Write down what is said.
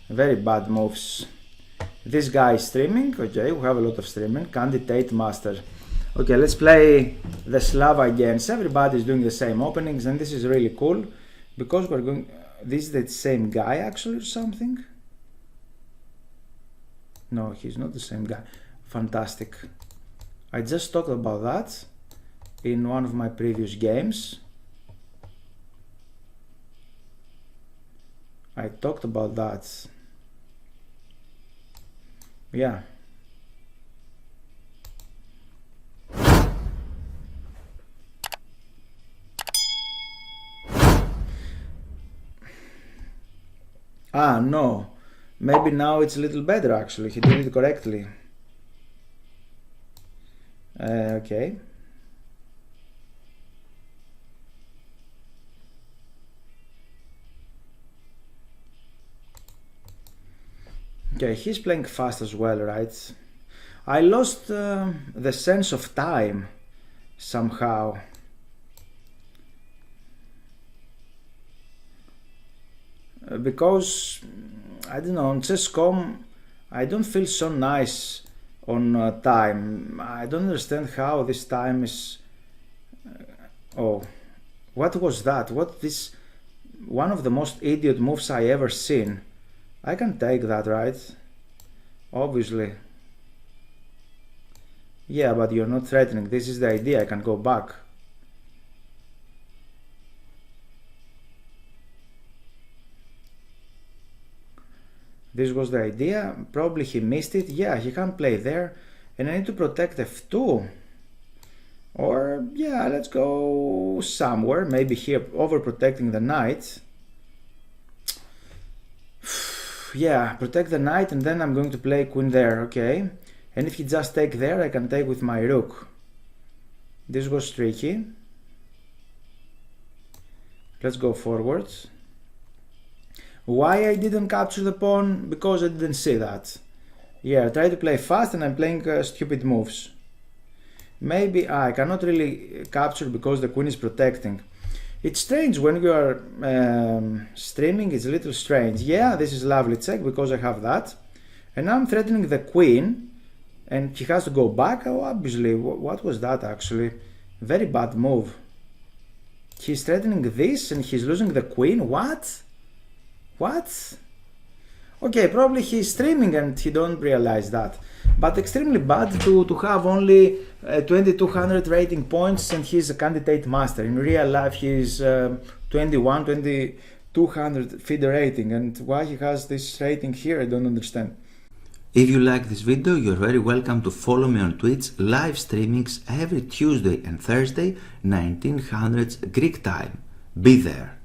Very bad moves. This guy is streaming. Okay, we have a lot of streaming. Candidate master. Okay, let's play the Slav against. Everybody is doing the same openings, and this is really cool because we're going. This is the same guy actually, or something. No, he's not the same guy. Fantastic. I just talked about that in one of my previous games. I talked about that. Yeah. Ah, no. Maybe now it's a little better actually. He did it correctly. Okay. Okay, he's playing fast as well, right? I lost the sense of time somehow. Because, I don't know, on chess.com I don't feel so nice on time. I don't understand how this time is... oh, what was that? What this... one of the most idiot moves I ever seen. I can take that, right? Obviously. Yeah, but you're not threatening. This is the idea. I can go back. This was the idea. Probably he missed it. Yeah, he can't play there. And I need to protect f2. Or, yeah, let's go somewhere. Maybe here, overprotecting the knight. Yeah, protect the knight, and then I'm going to play queen there, okay? And if he just take there, I can take with my rook. This was tricky. Let's go forwards. Why I didn't capture the pawn? Because I didn't see that. Yeah, I try to play fast and I'm playing stupid moves. Maybe I cannot really capture because the queen is protecting. It's strange when you are streaming, it's a little strange. Yeah, this is lovely check because I have that. And now I'm threatening the queen and he has to go back. Oh, obviously, what was that actually? Very bad move. He's threatening this and he's losing the queen. What? What? Okay, probably he's streaming and he don't realize that. But extremely bad to have only 2200 rating points and he's a candidate master. In real life he's 2200 FIDE rating, and why he has this rating here I don't understand. If you like this video, you're very welcome to follow me on Twitch, live streamings every Tuesday and Thursday, 1900 Greek time. Be there.